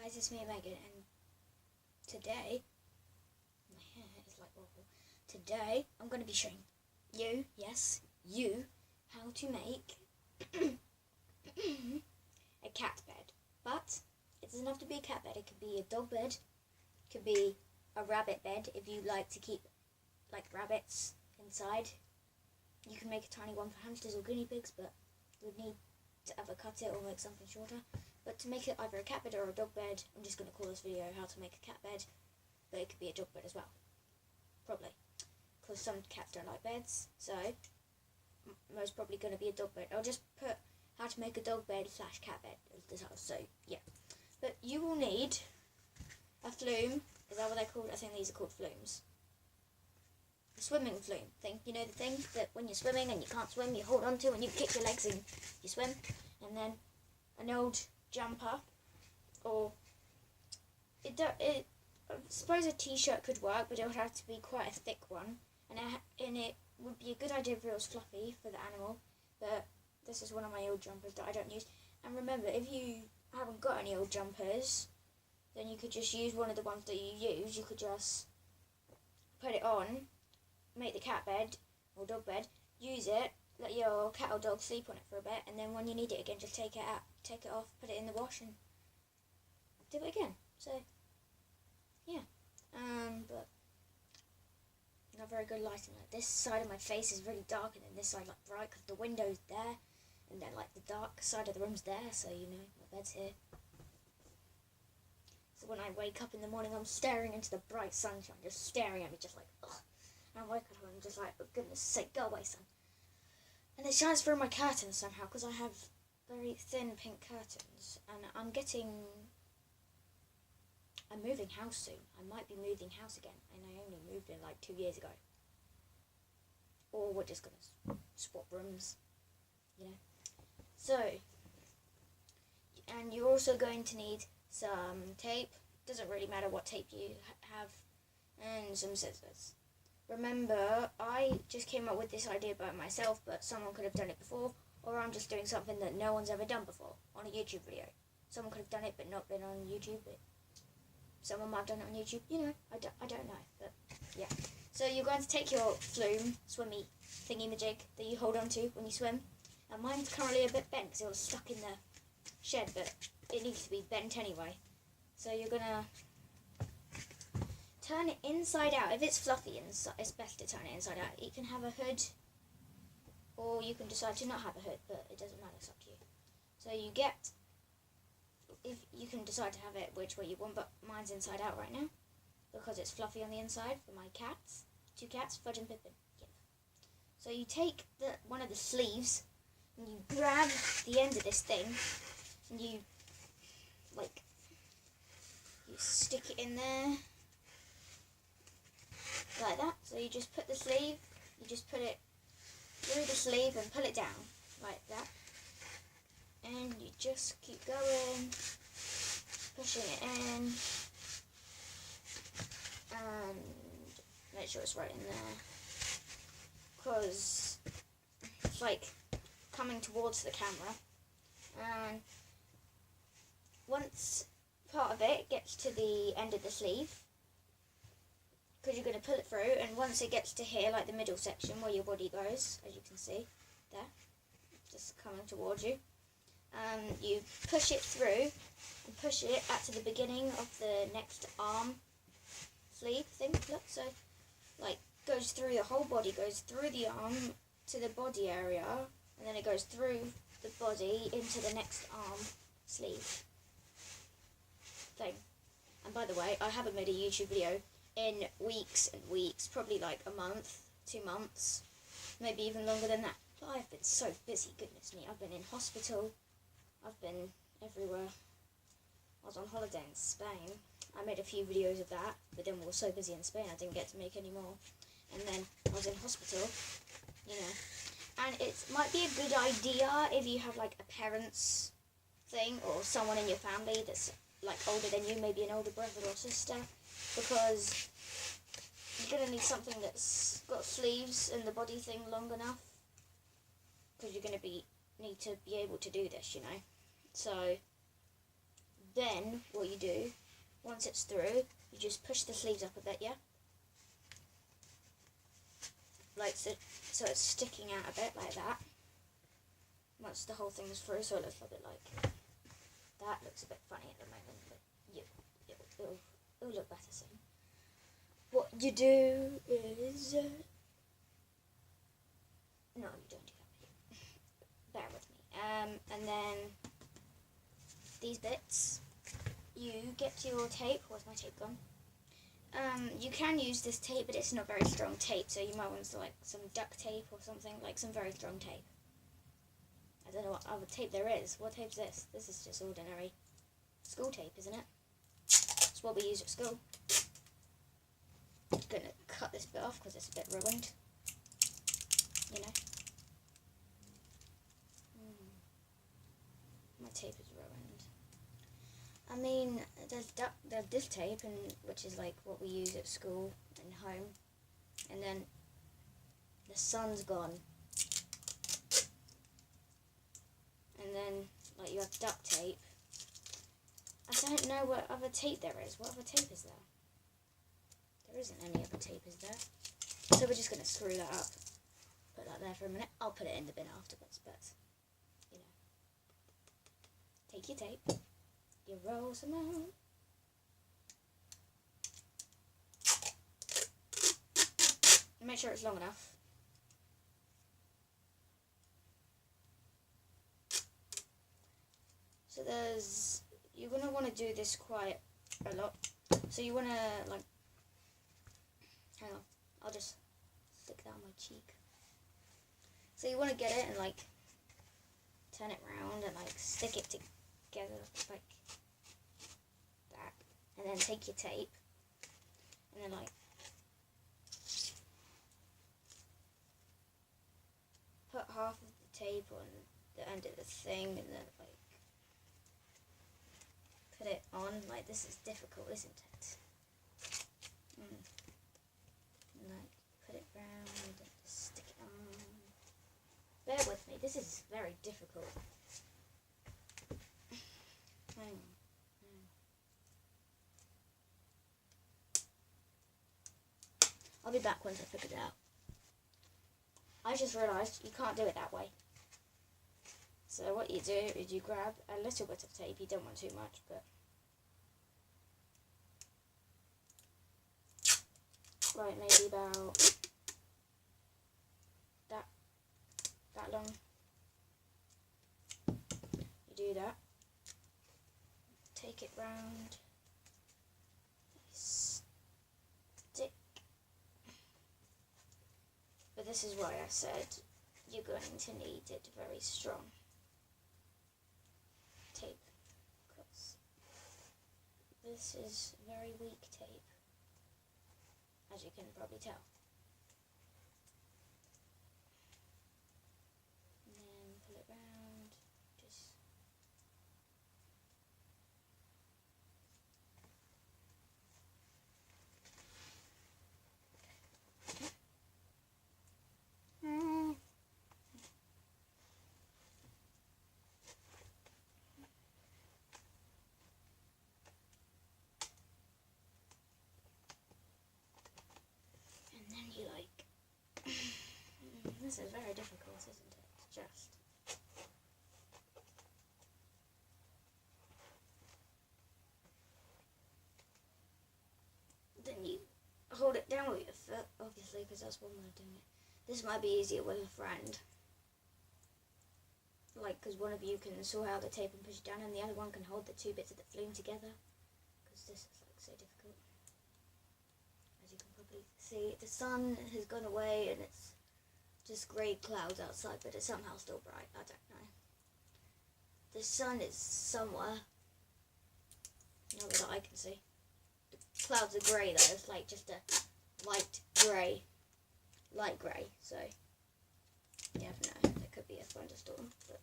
guys, it's me, Megan, and today, my hair is like awful. Today, I'm going to be showing you, yes, you, how to make a cat bed. But it doesn't have to be a cat bed. It could be a dog bed. It could be a rabbit bed if you like to keep like rabbits inside. You can make a tiny one for hamsters or guinea pigs, but you would need to either cut it or make something shorter. But to make it either a cat bed or a dog bed, I'm just going to call this video how to make a cat bed, but it could be a dog bed as well, probably, because some cats don't like beds, so most probably going to be a dog bed. I'll just put how to make a dog bed / cat bed as the title, so yeah. But you will need a flume. Is that what they're called? I think these are called flumes. The swimming flume thing, you know, the thing that when you're swimming and you can't swim, you hold on to and you kick your legs and you swim. And then an old jumper, or I suppose a t-shirt could work, but it would have to be quite a thick one, and it would be a good idea if it was fluffy for the animal, but this is one of my old jumpers that I don't use. And remember, if you haven't got any old jumpers, then you could just use one of the ones that you use. You could just put it on, make the cat bed or dog bed, use it, let your cat or dog sleep on it for a bit, and then when you need it again, just take it out, take it off, put it in the wash, and do it again. So, yeah. But not very good lighting. Like this side of my face is really dark, and then this side like bright because the window's there, and then like the dark side of the room's there. So you know, my bed's here. So when I wake up in the morning, I'm staring into the bright sunshine, just staring at me, just like ugh. And I wake up and I'm just like, oh goodness sake, go away, sun. And it shines through my curtains somehow, because I have very thin pink curtains, and I'm moving house soon. I might be moving house again, and I only moved in like 2 years ago. Or we're just gonna swap rooms, you know. So, and you're also going to need some tape. Doesn't really matter what tape you have, and some scissors. Remember, I just came up with this idea by myself, but someone could have done it before, or I'm just doing something that no one's ever done before on a YouTube video. Someone could have done it, but not been on YouTube. Someone might have done it on YouTube. You know, I don't know, but yeah. So you're going to take your flume, swimmy thingy-majig that you hold on to when you swim. And mine's currently a bit bent because it was stuck in the shed, but it needs to be bent anyway. So you're gonna turn it inside out. If it's fluffy inside, it's best to turn it inside out. You can have a hood, or you can decide to not have a hood, but it doesn't matter, it's up to you. So you get, if you can decide to have it which way you want, but mine's inside out right now, because it's fluffy on the inside for my cats. 2 cats, Fudge and Pippin. Yep. So you take one of the sleeves, and you grab the end of this thing, and you stick it in there, like that. So you just put the sleeve, you just put it through the sleeve and pull it down, like that. And you just keep going, pushing it in, and make sure it's right in there, because it's like coming towards the camera. And once part of it gets to the end of the sleeve, because you're going to pull it through, and once it gets to here, like the middle section where your body goes, as you can see there, just coming towards you, you push it through and push it up to the beginning of the next arm sleeve thing. Look, so like goes through the whole body, goes through the arm to the body area, and then it goes through the body into the next arm sleeve thing. And by the way, I haven't made a YouTube video in weeks and weeks, probably like a month, 2 months, maybe even longer than that. But I've been so busy, goodness me. I've been in hospital, I've been everywhere. I was on holiday in Spain. I made a few videos of that, but then we were so busy in Spain I didn't get to make any more. And then I was in hospital, you know. And it might be a good idea if you have like a parents thing, or someone in your family that's like older than you, maybe an older brother or sister, because you're going to need something that's got sleeves and the body thing long enough, because you're going to need to be able to do this, you know. So Then what you do, once it's through, you just push the sleeves up a bit, yeah? Like so it's sticking out a bit like that. Once the whole thing is through, so it looks a bit like that. Looks a bit funny at the moment, but it'll look better soon. What you do is no, you don't do that. Bear with me. And then these bits, you get your tape. Where's my tape gone? You can use this tape, but it's not very strong tape, so you might want to like some duct tape or something, like some very strong tape. I don't know what other tape there is. What tape's this? This is just ordinary school tape, isn't it? It's what we use at school. I'm gonna cut this bit off because it's a bit ruined. You know? My tape is ruined. I mean, there's this tape, which is like what we use at school and home, and then the sun's gone, and then like you have duct tape. I don't know what other tape there is. What other tape is there? There isn't any other tape, is there? So we're just gonna screw that up. Put that there for a minute. I'll put it in the bin afterwards, but you know, take your tape. You roll some out. Make sure it's long enough. So you're going to want to do this quite a lot. So you want to, like, hang on, I'll just stick that on my cheek. So you want to get it and, like, turn it round and, like, stick it together, like, that. And then take your tape and then, like, put half of the tape on the end of the thing and then, like, put it on. Like, this is difficult, isn't it? And, like, put it round and just stick it on. Bear with me, this is very difficult. Hang on. I'll be back once I figured it out. I just realised you can't do it that way. So what you do is you grab a little bit of tape. You don't want too much, but like maybe about that long. You do that. Take it round. Stick. But this is why I said you're going to need it very strong. Tape, because this is very weak tape, as you can probably tell. And then pull it round, just this is very difficult, isn't it? Just then you hold it down with your foot, obviously, because that's one way of doing it. This might be easier with a friend, like, because one of you can saw out the tape and push it down, and the other one can hold the two bits of the flume together, because this is like so difficult. As you can probably see, the sun has gone away and it's just grey clouds outside, but it's somehow still bright. I don't know. The sun is somewhere. Not that I can see. The clouds are grey though. It's like just a light grey. So, you never know. There could be a thunderstorm. But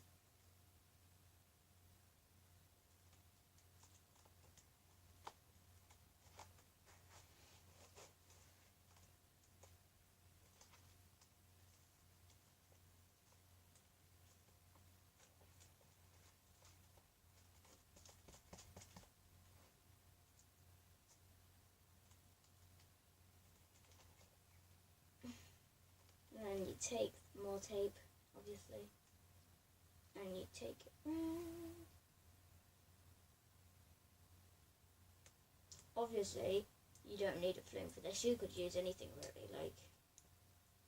you take more tape, obviously, and you take it round. Obviously, you don't need a flume for this. You could use anything really. Like,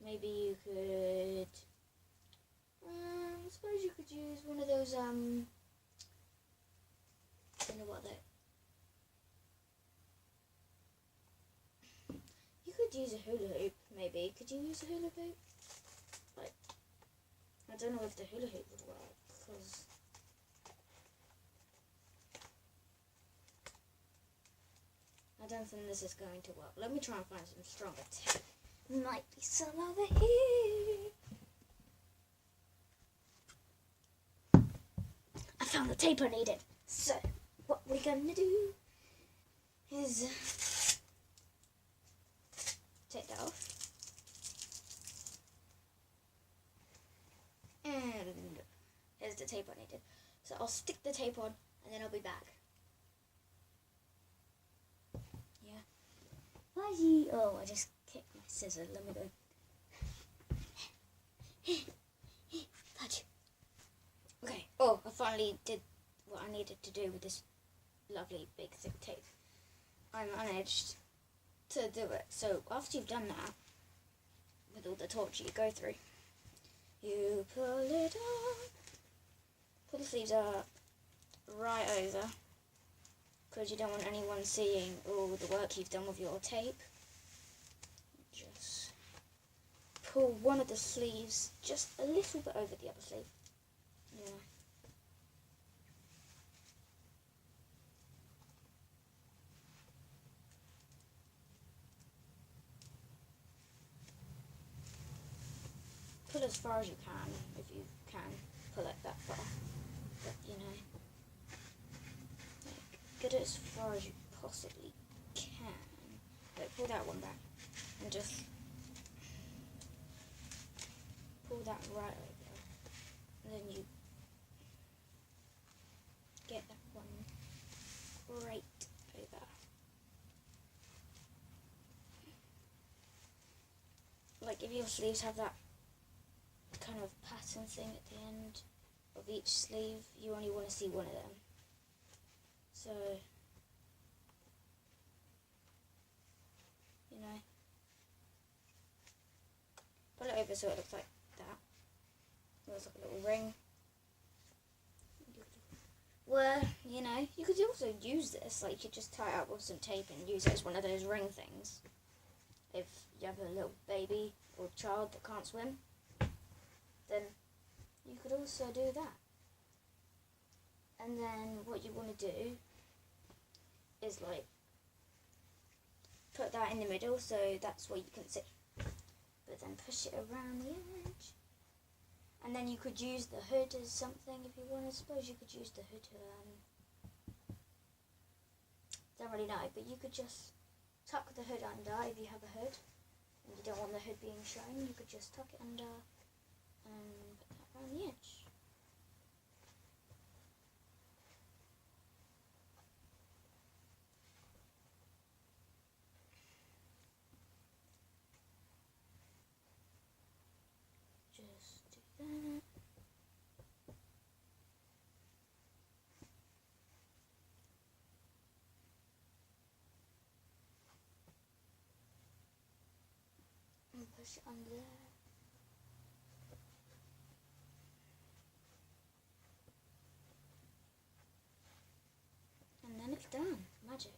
maybe you could. I suppose you could use one of those. I don't know what they. You could use a hula hoop. Maybe could you use a hula hoop? Like, I don't know if the hula hoop would work because. I don't think this is going to work. Let me try and find some stronger tape. Might be some over here. I found the tape I needed. So, what we're going to do is take that off. And here's the tape I needed. So I'll stick the tape on and then I'll be back. Oh, I just kicked my scissor. Let me go. Fudge. Okay. Oh, I finally did what I needed to do with this lovely big thick tape. I managed to do it. So after you've done that, with all the torture you go through, you pull it up. Pull the sleeves up right over, because you don't want anyone seeing all the work you've done with your tape. Just pull one of the sleeves just a little bit over the other sleeve. Yeah. Pull as far as you can, if you can pull it that far. But, you know, like, get it as far as you possibly can. Like, pull that one back and just pull that right over. And then you get that one right over. Like, if your sleeves have that kind of pattern thing at the end of each sleeve, you only want to see one of them. So, you know, pull it over so it looks like that. It looks like a little ring. Where, you know, you could also use this, like, you could just tie it up with some tape and use it as one of those ring things. If you have a little baby or child that can't swim, then you could also do that. And then what you want to do is, like, put that in the middle so that's what you can see. But then push it around the edge. And then you could use the hood as something if you want. I suppose you could use the hood to, don't really know, but you could just tuck the hood under if you have a hood. And you don't want the hood being shown, you could just tuck it under and put that around the edge. Just do that. And push it under there. And then it's done. Magic.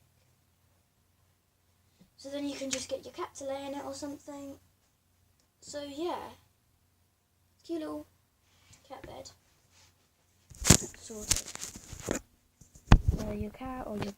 So then you can just get your cat to lay in it or something. So yeah. Cute little cat bed. Sorted. Or your cat or your